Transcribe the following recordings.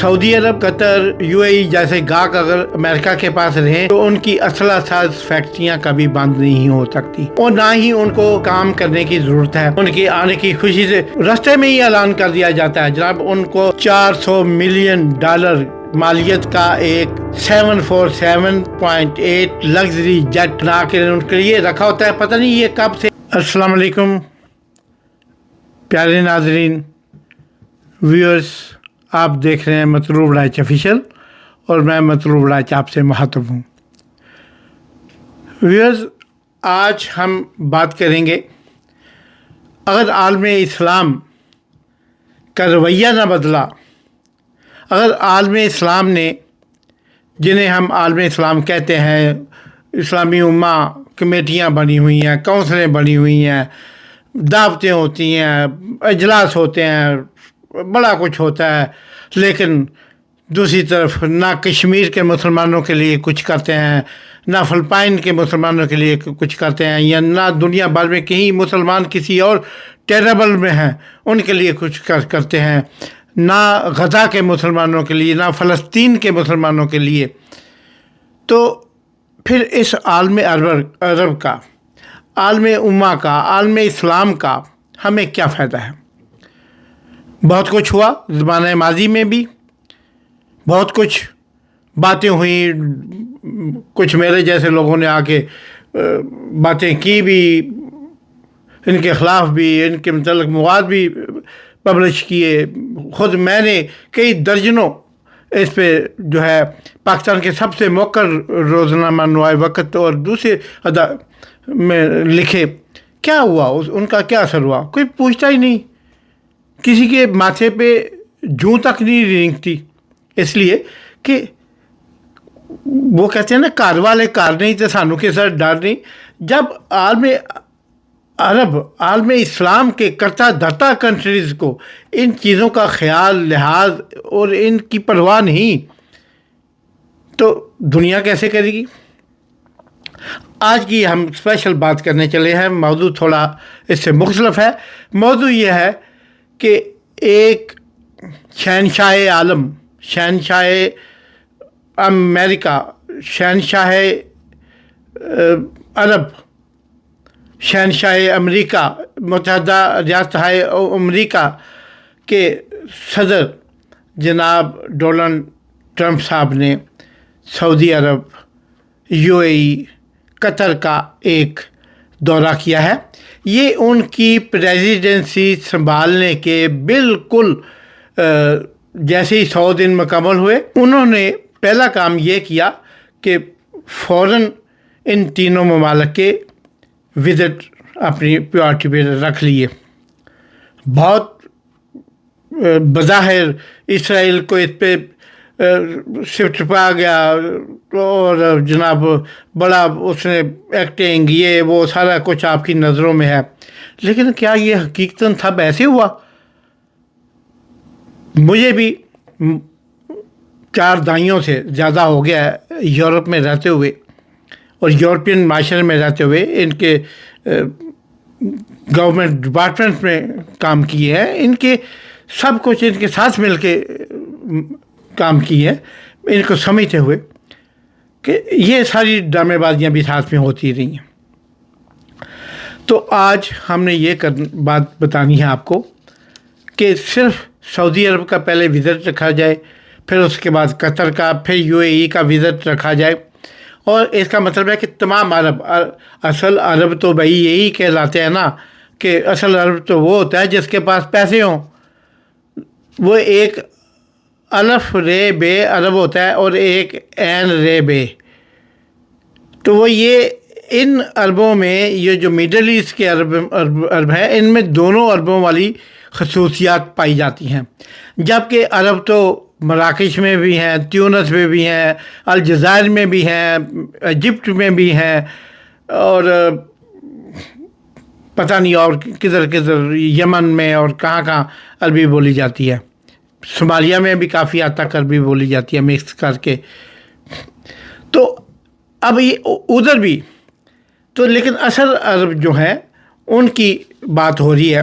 سعودی عرب، قطر، UAE جیسے گاہک اگر امریکہ کے پاس رہیں تو ان کی اسلحہ ساز فیکٹریاں کبھی بند نہیں ہو سکتی اور نہ ہی ان کو کام کرنے کی ضرورت ہے۔ ان کے آنے کی خوشی سے راستے میں ہی اعلان کر دیا جاتا ہے جناب ان کو $400 ملین مالیت کا ایک 747.8 لگژری جیٹ بنا کے ان کے لیے رکھا ہوتا ہے۔ پتہ نہیں یہ کب سے۔ السلام علیکم پیارے ناظرین، ویورز، آپ دیکھ رہے ہیں مطلوب رائچ آفیشیل اور میں مطلوب رائچ آپ سے مخاطب ہوں۔ ویورز، آج ہم بات کریں گے اگر عالم اسلام کا رویہ نہ بدلا، اگر عالم اسلام نے، جنہیں ہم عالم اسلام کہتے ہیں، اسلامی امہ کمیٹیاں بنی ہوئی ہیں، کونسلیں بنی ہوئی ہیں، دعوتیں ہوتی ہیں، اجلاس ہوتے ہیں، بڑا کچھ ہوتا ہے، لیکن دوسری طرف نہ کشمیر کے مسلمانوں کے لیے کچھ کرتے ہیں، نہ فلپائن کے مسلمانوں کے لیے کچھ کرتے ہیں، یا نہ دنیا بھر میں کہیں مسلمان کسی اور ٹیربل میں ہیں ان کے لیے کچھ کرتے ہیں، نہ غزہ کے مسلمانوں کے لیے، نہ فلسطین کے مسلمانوں کے لیے، تو پھر اس عالم عرب کا، عالم امہ کا، عالم اسلام کا ہمیں کیا فائدہ ہے؟ بہت کچھ ہوا زمانہ ماضی میں بھی، بہت کچھ باتیں ہوئیں، کچھ میرے جیسے لوگوں نے آ کے باتیں کی بھی، ان کے خلاف بھی، ان کے متعلق مواد بھی پبلش کیے۔ خود میں نے کئی درجنوں اس پہ جو ہے پاکستان کے سب سے موقر روزنامہ نوائے وقت اور دوسرے میں لکھے۔ کیا ہوا؟ ان کا کیا اثر ہوا؟ کوئی پوچھتا ہی نہیں، کسی کے ماتھے پہ جوں تک نہیں رینگتی، اس لیے کہ وہ کہتے ہیں نا، کار والے کار نہیں تو سانو کے سر ڈر نہیں۔ جب عالم عرب، عالم اسلام کے کرتا دھرتا کنٹریز کو ان چیزوں کا خیال، لحاظ اور ان کی پرواہ نہیں، تو دنیا کیسے کرے گی؟ آج کی ہم اسپیشل بات کرنے چلے ہیں، موضوع تھوڑا اس سے مختلف ہے۔ موضوع یہ ہے کہ ایک شہنشاہ عالم، شہنشاہ امریکہ، شہنشاہ عرب، شہنشاہ امریکہ، متحدہ ریاستہائے امریکہ کے صدر جناب ڈونلڈ ٹرمپ صاحب نے سعودی عرب، UAE، قطر کا ایک دورہ کیا ہے۔ یہ ان کی پریزیڈنسی سنبھالنے کے بالکل جیسے ہی 100 دن مکمل ہوئے، انہوں نے پہلا کام یہ کیا کہ فوراً ان تینوں ممالک کے وزٹ اپنی پریورٹی پہ رکھ لیے۔ بہت بظاہر اسرائیل کو اس پہ شفٹ پا گیا اور جناب بڑا اس نے ایکٹنگ، یہ وہ سارا کچھ آپ کی نظروں میں ہے، لیکن کیا یہ حقیقتاً تب ایسے ہوا؟ مجھے بھی 4 دہائیوں سے زیادہ ہو گیا ہے یورپ میں رہتے ہوئے اور یورپین معاشرے میں رہتے ہوئے، ان کے گورنمنٹ ڈپارٹمنٹ میں کام کیے ہیں، ان کے سب کچھ ان کے ساتھ مل کے کام کی ہے، ان کو سمجھتے ہوئے کہ یہ ساری ڈرامے بازیاں بھی ساتھ میں ہوتی رہی ہیں۔ تو آج ہم نے یہ بات بتانی ہے آپ کو کہ صرف سعودی عرب کا پہلے وزٹ رکھا جائے، پھر اس کے بعد قطر کا، پھر UAE کا وزٹ رکھا جائے، اور اس کا مطلب ہے کہ تمام عرب، اصل عرب تو بھائی یہی کہلاتے ہیں نا، کہ اصل عرب تو وہ ہوتا ہے جس کے پاس پیسے ہوں۔ وہ ایک الف رے بے عرب ہوتا ہے اور ایک عین رے بے، تو وہ یہ ان عربوں میں، یہ جو میڈل ایسٹ کے عرب ہیں، ان میں دونوں عربوں والی خصوصیات پائی جاتی ہیں، جبکہ عرب تو مراکش میں بھی ہیں، تیونس میں بھی ہیں، الجزائر میں بھی ہیں، ایجپٹ میں بھی ہیں، اور پتہ نہیں اور کدھر کدھر، یمن میں اور کہاں کہاں عربی بولی جاتی ہے، صومالیہ میں بھی کافی حد تک عربی بولی جاتی ہے مکس کر کے۔ تو اب یہ ادھر بھی تو، لیکن اصل عرب جو ہیں ان کی بات ہو رہی ہے۔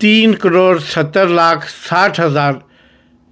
3,70,60,000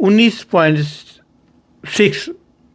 19.6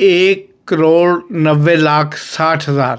1,90,60,000,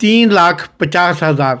3,50,000,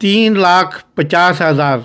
3,50,000,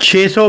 600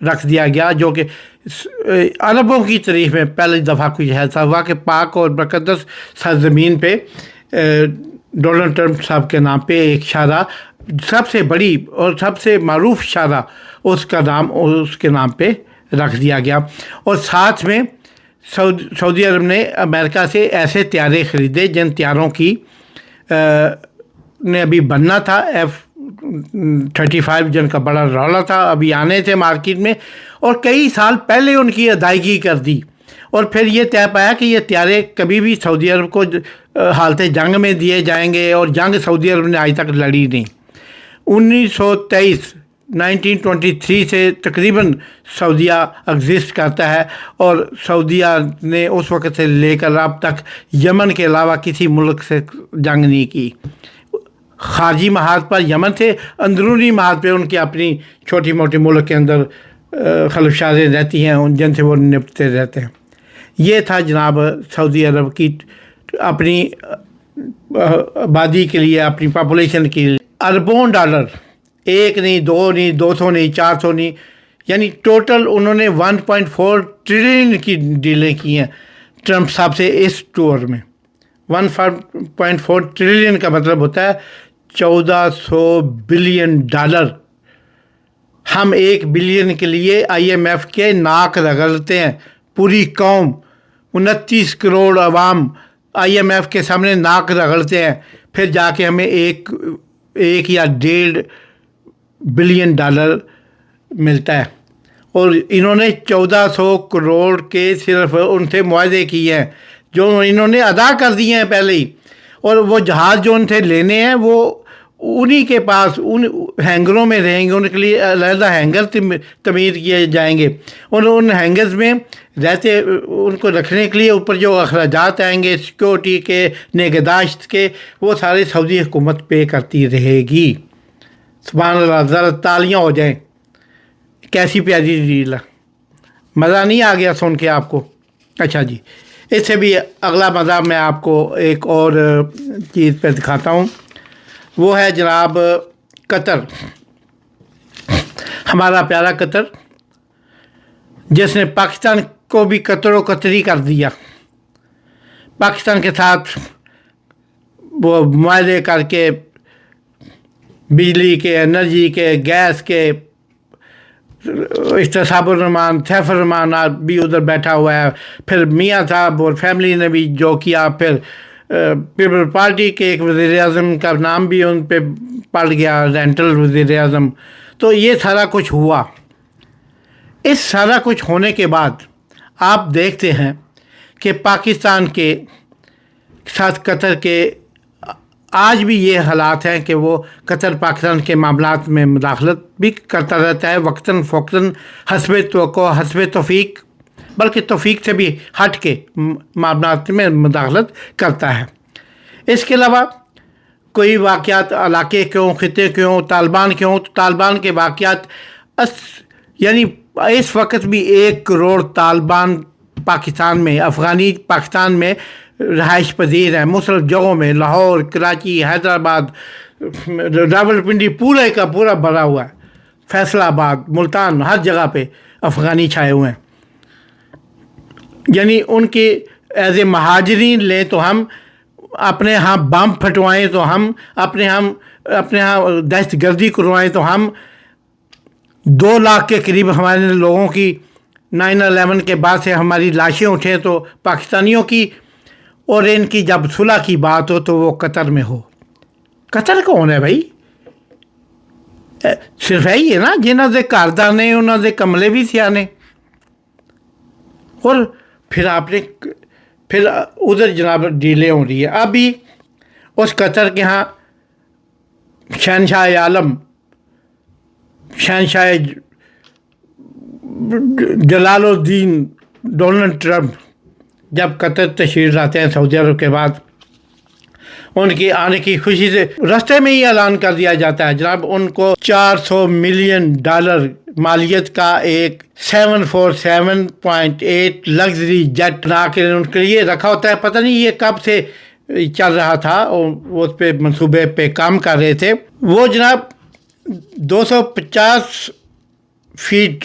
رکھ دیا گیا، جو کہ عربوں کی تاریخ میں پہلی دفعہ کچھ ایسا ہوا کہ پاک اور مقدس سرزمین پہ ڈونلڈ ٹرمپ صاحب کے نام پہ ایک شاہراہ، سب سے بڑی اور سب سے معروف شاہراہ، اس کا نام اس کے نام پہ رکھ دیا گیا۔ اور ساتھ میں سعودی عرب نے امریکہ سے ایسے طیارے خریدے جن طیاروں کی نے ابھی بننا تھا، F-35 جن کا بڑا رولا تھا، ابھی آنے تھے مارکیٹ میں، اور کئی سال پہلے ان کی ادائیگی کر دی، اور پھر یہ طے پایا کہ یہ طیارے کبھی بھی سعودی عرب کو حالت جنگ میں دیے جائیں گے، اور جنگ سعودی عرب نے آج تک لڑی نہیں۔ 1923 سے تقریباً سعودیہ ایگزسٹ کرتا ہے، اور سعودیہ نے اس وقت سے لے کر اب تک یمن کے علاوہ کسی ملک سے جنگ نہیں کی۔ خارجی محاذ پر یمن سے، اندرونی محاذ پہ ان کی اپنی چھوٹی موٹی ملک کے اندر خلفشاریں رہتی ہیں، جن سے وہ نپٹتے رہتے ہیں۔ یہ تھا جناب سعودی عرب کی اپنی آبادی کے لیے، اپنی پاپولیشن کے لیے اربوں ڈالر، ایک نہیں، دو نہیں، 200 نہیں، 400 نہیں، یعنی ٹوٹل انہوں نے 1.4 ٹریلین کی ڈیلیں کی ہیں ٹرمپ صاحب سے اس ٹور میں۔ 1.4 ٹریلین کا مطلب ہوتا ہے 1400 بلین ڈالر۔ ہم 1 بلین کے لیے IMF کے ناک رگڑتے ہیں، پوری قوم 29 کروڑ عوام IMF کے سامنے ناک رگڑتے ہیں، پھر جا کے ہمیں ایک یا 1.5 بلین ڈالر ملتا ہے، اور انہوں نے 1400 کروڑ کے صرف ان سے معاہدے کیے ہیں جو انہوں نے ادا کر دیے ہیں پہلے ہی، اور وہ جہاز جو ان سے لینے ہیں وہ انہی کے پاس ان ہینگروں میں رہیں گے، ان کے لیے علیحدہ ہینگر تعمیر کیے جائیں گے، اور ان ہینگرز میں رہتے ان کو رکھنے کے لیے اوپر جو اخراجات آئیں گے سیکورٹی کے، نگہداشت کے، وہ سارے سعودی حکومت پے کرتی رہے گی۔ سبحان اللہ، ذرا تالیاں ہو جائیں، کیسی پیاری ڈیل ہے، مزہ نہیں آ گیا سن کے آپ کو؟ اچھا جی، اس سے بھی اگلا مزہ میں آپ کو ایک اور چیز پہ دکھاتا ہوں، وہ ہے جناب قطر، ہمارا پیارا قطر، جس نے پاکستان کو بھی قطر و قطری کر دیا، پاکستان کے ساتھ وہ معاہدے کر کے بجلی کے، انرجی کے، گیس کے، احتساب الرحمان، سیف الرحمان بھی ادھر بیٹھا ہوا ہے، پھر میاں صاحب اور فیملی نے بھی جو کیا، پھر پیپل پارٹی کے ایک وزیر اعظم کا نام بھی ان پہ پڑ گیا، رینٹل وزیر اعظم۔ تو یہ سارا کچھ ہوا۔ اس سارا کچھ ہونے کے بعد آپ دیکھتے ہیں کہ پاکستان کے ساتھ قطر کے آج بھی یہ حالات ہیں کہ وہ قطر پاکستان کے معاملات میں مداخلت بھی کرتا رہتا ہے، وقتاً فوقتاً، حسب توقع، حسب توفیق، بلکہ توفیق سے بھی ہٹ کے معاملات میں مداخلت کرتا ہے۔ اس کے علاوہ کوئی واقعات علاقے کیوں، خطے کیوں، طالبان کیوں، تو طالبان کے واقعات یعنی اس وقت بھی 1 کروڑ طالبان پاکستان میں، افغانی پاکستان میں رہائش پذیر ہیں، مختلف جگہوں میں، لاہور، کراچی، حیدرآباد، راولپنڈی، پورے کا پورا بھرا ہوا ہے، فیصل آباد، ملتان، ہر جگہ پہ افغانی چھائے ہوئے ہیں۔ یعنی ان کے ایز اے مہاجرین لیں تو ہم، اپنے ہاں بم پھٹوائیں تو ہم، اپنے ہاں دہشت گردی کروائیں تو ہم، 2 لاکھ کے قریب ہمارے لوگوں کی 9/11 کے بعد سے ہماری لاشیں اٹھیں تو پاکستانیوں کی، اور ان کی جب صلح کی بات ہو تو وہ قطر میں ہو۔ قطر کون ہے بھائی؟ صرف یہی ہے نا جنہوں دے کاردانے، انہوں دے کملے بھی سیانے، اور پھر آپ نے پھر ادھر جناب ڈیلیں ہو رہی ہے۔ ابھی اس قطر کے ہاں شہنشاہ عالم، شہنشاہ جلال الدین ڈونلڈ ٹرمپ جب قطر تشریف لاتے ہیں سعودی عرب کے بعد، ان کی آنے کی خوشی سے راستے میں ہی اعلان کر دیا جاتا ہے جناب ان کو $400 ملین مالیت کا ایک 747.8 لگژری جیٹ بنا کے ان کے لیے رکھا ہوتا ہے۔ پتہ نہیں یہ کب سے چل رہا تھا، اور وہ اس پہ منصوبے پہ کام کر رہے تھے۔ وہ جناب 250 فیٹ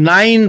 9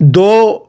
2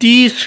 30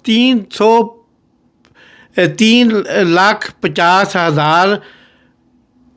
3,50,000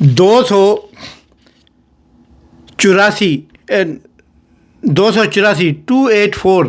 284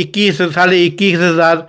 21,000,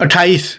28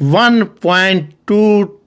1.2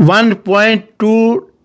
1.2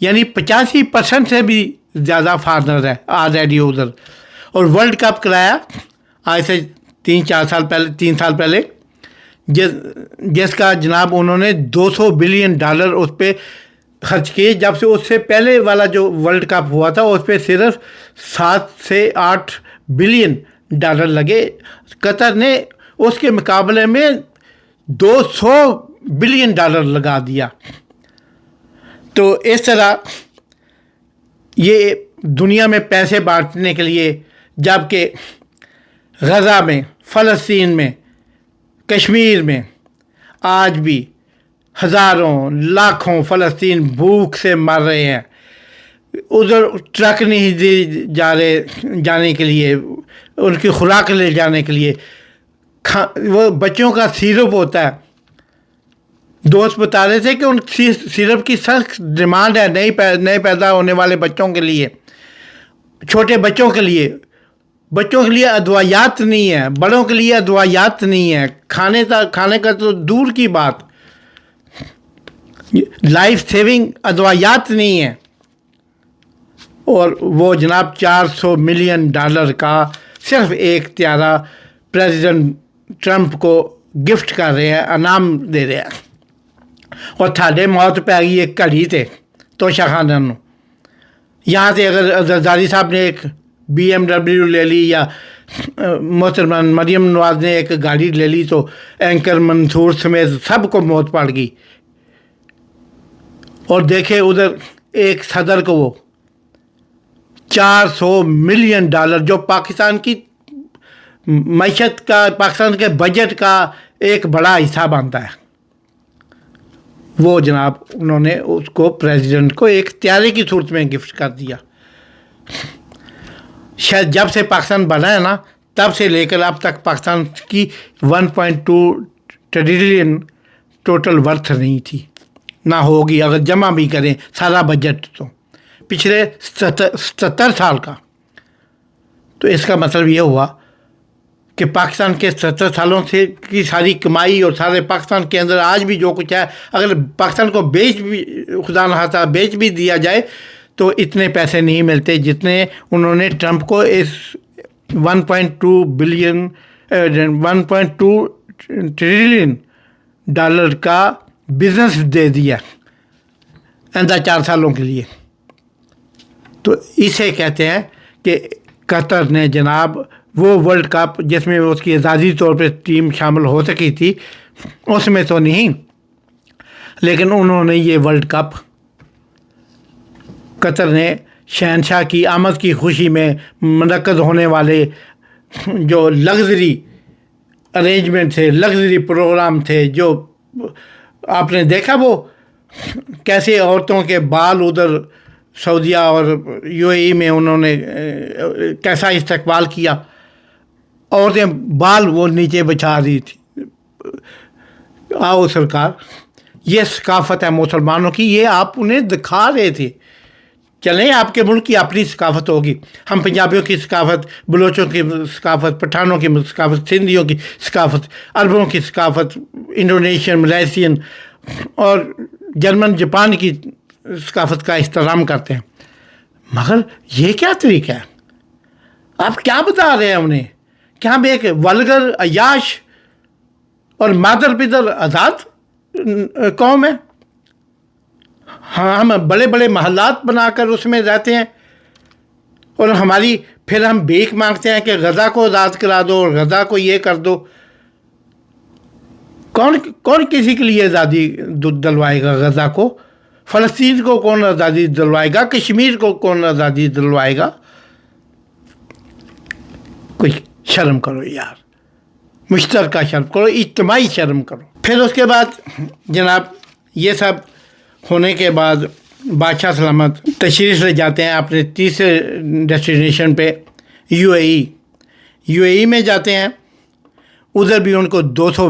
یعنی 85% سے بھی زیادہ فارنر ہے آلریڈی ادھر. اور ورلڈ کپ کرایا آج سے 3 سال پہلے جس کا جناب انہوں نے $200 بلین اس پہ خرچ کیے. جب سے اس سے پہلے والا جو ورلڈ کپ ہوا تھا اس پہ صرف 7 سے 8 بلین ڈالر لگے. قطر نے اس کے مقابلے میں $200 بلین لگا دیا. تو اس طرح یہ دنیا میں پیسے بانٹنے کے لیے، جبکہ غزہ میں، فلسطین میں، کشمیر میں آج بھی ہزاروں لاکھوں فلسطین بھوک سے مر رہے ہیں. ادھر ٹرک نہیں دی جانے کے لیے، ان کی خوراک لے جانے کے لیے. وہ بچوں کا سیرپ ہوتا ہے. دوست بتا رہے تھے کہ ان سیرپ کی سخت ڈیمانڈ ہے نئے پیدا ہونے والے بچوں کے لیے، چھوٹے بچوں کے لیے. بچوں کے لیے ادویات نہیں ہے، بڑوں کے لیے ادویات نہیں ہے. کھانے کا تو دور کی بات، لائف سیونگ ادویات نہیں ہے. اور وہ جناب $400 ملین کا صرف ایک طیارہ پریزیڈنٹ ٹرمپ کو گفٹ کر رہے ہیں، انعام دے رہے ہیں. اور تھاڈے موت پی گئی ایک گھڑی تے توشہ خانہ نو. یہاں سے اگر زرداری صاحب نے ایک BMW لے لی یا محترمہ مریم نواز نے ایک گاڑی لے لی تو اینکر منصور سمیت سب کو موت پڑ گئی. اور دیکھے ادھر ایک صدر کو وہ $400 ملین جو پاکستان کی معیشت کا، پاکستان کے بجٹ کا ایک بڑا حصہ بنتا ہے، وہ جناب انہوں نے اس کو پریزیڈنٹ کو ایک طیارے کی صورت میں گفٹ کر دیا. شاید جب سے پاکستان بنا ہے نا تب سے لے کر اب تک پاکستان کی 1.2 ٹریلین ٹوٹل ورتھ نہیں تھی، نہ ہوگی اگر جمع بھی کریں سارا بجٹ تو پچھلے 70 سال کا. تو اس کا مطلب یہ ہوا کہ پاکستان کے 70 سالوں سے کی ساری کمائی اور سارے پاکستان کے اندر آج بھی جو کچھ ہے، اگر پاکستان کو خدا نہ خواستہ بیچ بھی دیا جائے تو اتنے پیسے نہیں ملتے جتنے انہوں نے ٹرمپ کو اس 1.2 ٹریلین کا بزنس دے دیا آئندہ 4 سالوں کے لیے. تو اسے کہتے ہیں کہ قطر نے جناب وہ ورلڈ کپ جس میں اس کی اعزازی طور پہ ٹیم شامل ہو سکی تھی اس میں تو نہیں، لیکن انہوں نے یہ ورلڈ کپ قطر نے شہنشاہ کی آمد کی خوشی میں منعقد ہونے والے جو لگژری ارینجمنٹ تھے، لگژری پروگرام تھے، جو آپ نے دیکھا وہ کیسے عورتوں کے بال ادھر سعودیہ اور UAE میں انہوں نے کیسا استقبال کیا. عورتیں بال وہ نیچے بچھا رہی تھی. آؤ سرکار، یہ ثقافت ہے مسلمانوں کی، یہ آپ انہیں دکھا رہے تھے. چلیں آپ کے ملک کی اپنی ثقافت ہوگی، ہم پنجابیوں کی ثقافت، بلوچوں کی ثقافت، پٹھانوں کی ثقافت، سندھیوں کی ثقافت، عربوں کی ثقافت، انڈونیشین، ملیشین اور جرمن جاپان کی ثقافت کا احترام کرتے ہیں. مگر یہ کیا طریقہ ہے؟ آپ کیا بتا رہے ہیں انہیں کہ ہم ایک ولگر، عیاش اور مادر پدر آزاد قوم ہے؟ ہم بڑے بڑے محلات بنا کر اس میں رہتے ہیں اور پھر ہم بھیک مانگتے ہیں کہ غزہ کو آزاد کرا دو اور غزہ کو یہ کر دو. کون کسی کے لیے آزادی دلوائے گا؟ غزہ کو، فلسطین کو کون آزادی دلوائے گا؟ کشمیر کو کون آزادی دلوائے گا؟ کوئی شرم کرو یار، مشترکہ شرم کرو، اجتماعی شرم کرو. پھر اس کے بعد جناب یہ سب ہونے کے بعد بادشاہ سلامت تشریف لے جاتے ہیں اپنے تیسرے ڈیسٹینیشن پہ، UAE میں جاتے ہیں. ادھر بھی ان کو $200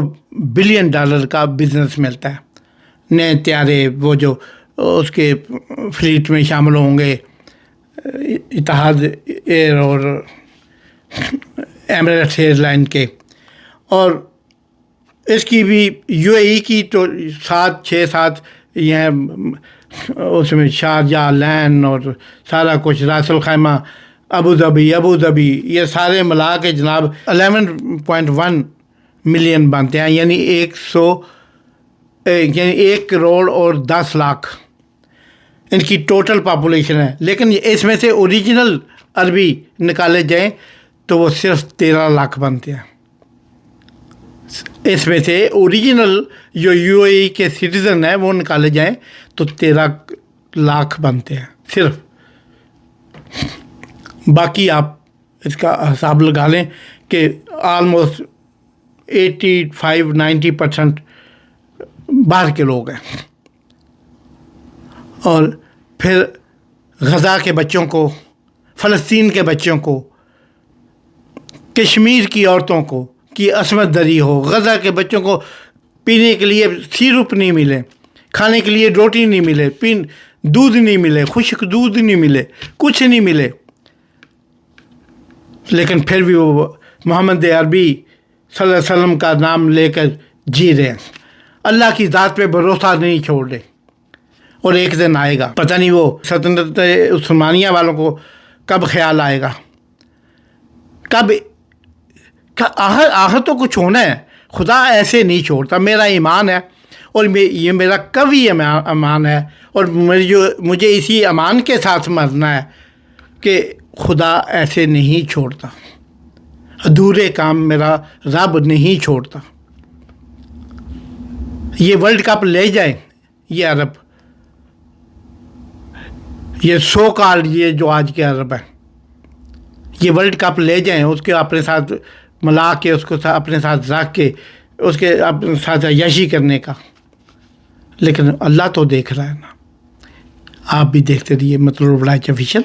بلین کا بزنس ملتا ہے. نئے طیارے وہ جو اس کے فلیٹ میں شامل ہوں گے، اتحاد ایئر اور ایمریٹس ایئر لائن کے. اور اس کی بھی UAE کی تو 6-7 یہ اس میں شارجہ، لین اور سارا کچھ، راس الخیمہ، ابو ظبی، یہ سارے ملا کے جناب 11.1 ملین بنتے ہیں، یعنی 1 کروڑ اور 10 لاکھ ان کی ٹوٹل پاپولیشن ہے۔ لیکن اس میں سے اوریجنل عربی نکالے جائیں تو وہ صرف 13 لاکھ بنتے ہیں۔ اس میں سے اوریجنل جو UAE کے سٹیزن ہیں وہ نکالے جائیں تو 13 لاکھ بنتے ہیں صرف۔ باقی آپ اس کا حساب لگا لیں کہ آلموسٹ 85-90% باہر کے لوگ ہیں۔ اور پھر غزہ کے بچوں کو، فلسطین کے بچوں کو، کشمیر کی عورتوں کو کی عصمت دری ہو، غزہ کے بچوں کو پینے کے لیے سیرپ نہیں ملے، کھانے کے لیے روٹی نہیں ملے، دودھ نہیں ملے، خشک دودھ نہیں ملے، کچھ نہیں ملے، لیکن پھر بھی وہ محمد عربی صلی اللہ علیہ وسلم کا نام لے کر جی رہے ہیں، اللہ کی ذات پہ بھروسہ نہیں چھوڑ رہے۔ اور ایک دن آئے گا، پتہ نہیں وہ سلطنت عثمانیہ والوں کو کب خیال آئے گا، کب آخر تو کچھ ہونا ہے۔ خدا ایسے نہیں چھوڑتا، میرا ایمان ہے اور یہ میرا قوی ایمان ہے، اور مجھے اسی ایمان کے ساتھ مرنا ہے کہ خدا ایسے نہیں چھوڑتا، ادھورے کام میرا رب نہیں چھوڑتا۔ یہ ورلڈ کپ لے جائیں یہ عرب، یہ سو کالڈ یہ جو آج کے عرب ہیں، یہ ورلڈ کپ لے جائیں، اس کے اپنے ساتھ ملا کے، اس کو اپنے ساتھ رکھ کے، اس کے اپنے ساتھ عیاشی کرنے کا، لیکن اللہ تو دیکھ رہا ہے نا۔ آپ بھی دیکھتے رہیے مطلب رائج آفیشیل۔